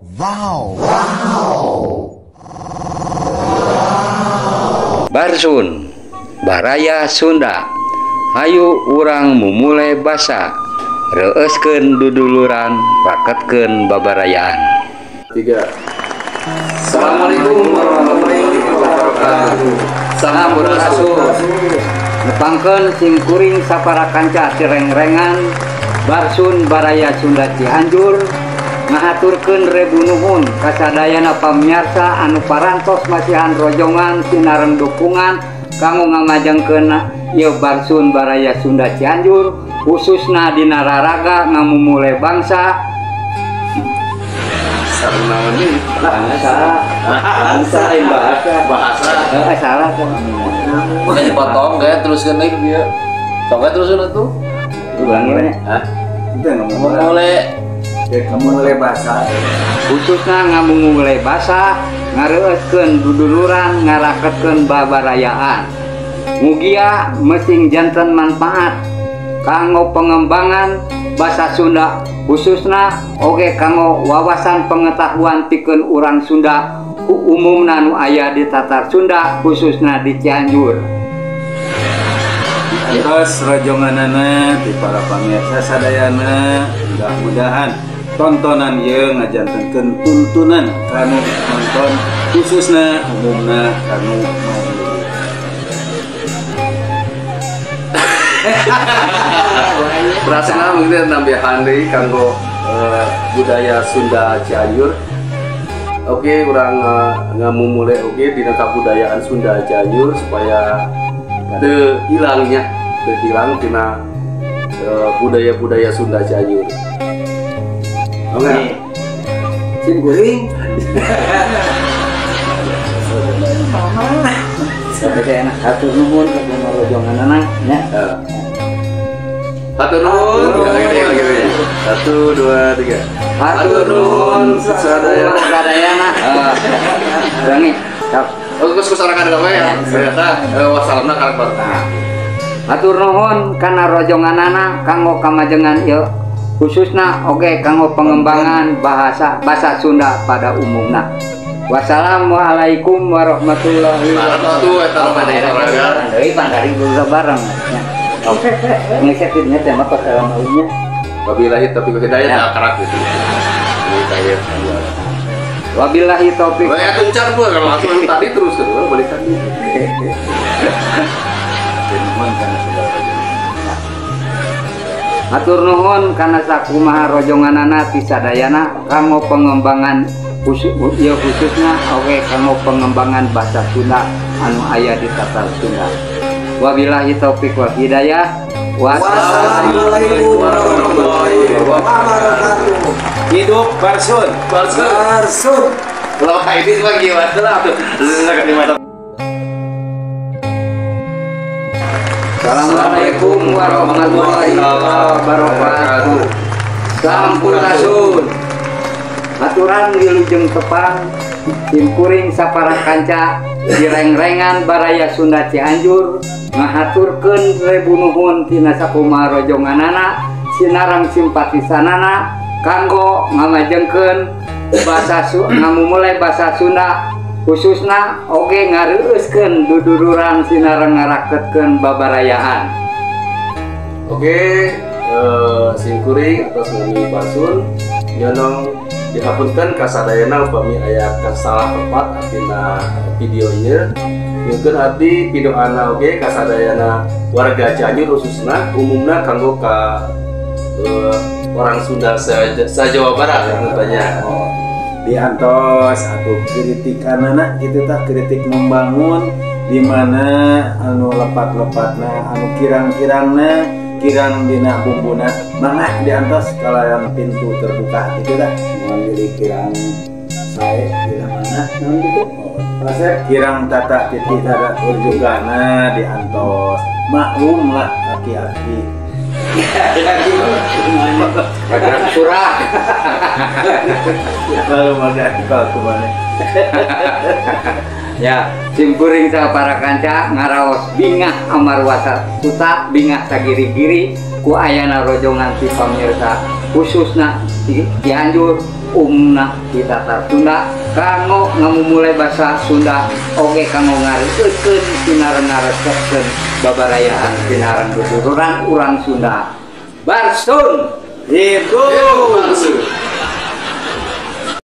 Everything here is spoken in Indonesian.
Wow. Barsun Baraya Sunda. Hayu urang memulai basa, reuskeun duduluran, raketkeun babarayaan. 3. Assalamualaikum warahmatullahi wabarakatuh. Sampurasun nepangkeun sim kuring sapara kanca cireng-rengan Barsun Baraya Sunda Cianjur ngahaturkeun rebu nuhun kasadayana pamirsa anu parantos masihan rojongan sinareng dukungan kanggo ngamajengkeun ieu Barsun Baraya Sunda Cianjur khususna dina raraga ngamumule bangsa Sarnaon ini bahasa salah udah dipotong kayak teruskan lagi dia. Sok teruskan tuh. ulangin Hah? Itu mulai bahasa. khususna ngamumule basa ngareueuskeun duduluran ngaraketkeun babarayaan mugia mesing janten manfaat kanggo pengembangan basa Sunda khususna oge kanggo wawasan pengetahuan pikeun urang Sunda umumna nu aya di Tatar Sunda khususna di Cianjur. Terus rojonganana di para pamirsa sadayana mudah-mudahan tontonan ieu ngajantenkeun tuntunan kanu nonton khususna umumna kanu Berasana mungkin nambahan deui kanggo budaya Sunda Cianjur. Oke, urang ngamumule oge dina kabudayaan Sunda Cianjur supaya teu hilangnya, teu hilang dina budaya-budaya Sunda Cianjur. Oke. Sim kuring sampai enak hatur nuhun ka rojonganana nya. Hatur nuhun. 1, 2, 3. Hatur nuhun sadayana. Ulangi. Terus kusarakan apa ya? Wassalamna karakter. Hatur nuhun kana rojonganana kanggo kamajengan ieu khususna oge kanggo pengembangan bahasa Sunda pada umumna. Wassalamualaikum warahmatullahi wabarakatuh. Deui pangari gula bareng. Oke. Ngesetnya tema pasalamawinya. Wabillahi taufiq wal hidayah karak gitu. Ini kayak Wabillahi taufiq. ya tuncar gua kalau langsung tadi terus kedua balik tadi. Hatur nuhun kana sakumaha rojonganana ti sadayana kanggo pengembangan khususna oge kanggo pengembangan bahasa Sunda anu aya di Tatar Sunda. Wabillahi taufiq wal hidayah. Wassalamualaikum warahmatullahi wabarakatuh. Hidup Barsun. Kalau ini mah gimana lah tuh. Assalamualaikum warahmatullahi wabarakatuh. Sampurasun. Aturan wilujeng tepang tim kuring sapara kanca direng-rengan Baraya Sunda Cianjur ngahaturkeun rebu nuhun tina sakumaha rojonganana sinareng simpatisanana kanggo ngamajengkeun ngamumule basa Sunda khususna oge ngareueuskeun duduluran sinareng ngaraketkeun babarayaan. Oke, singkuring atas nami Barsun nyonong dihapunten kasadayana upami aya salah tepat artina video ieu. Mungkin abdi pidoana oge kasadayana warga Cianjur khususna umumna kanggo ka orang Sunda sa-Jawa Barat ya katanya. Diantos atau kritikanana gitu tah kritik membangun di mana anu lepat-lepatna anu kirang-kirangna kirang dina bumbuna mangga diantos kalayan pintu terbuka gitu dah mengambil kirang saya kirang mana non gitu proses kirang tata titik ada urjugana diantos maklum lah aki-aki Surah. lalu ada kalau kemana Ya, simpuring para kanca ngaraos bingah amarwasa tuta bingah sagiri-giri ku ayana rojongan ti pamirsa khususna Cianjur umna di Tatar Sunda kanggo ngamumulai bahasa Sunda oge kanggo ngareukeun sinarengaresepkeun babarayaan sinaran tuturan urang Sunda. Barsun Itu.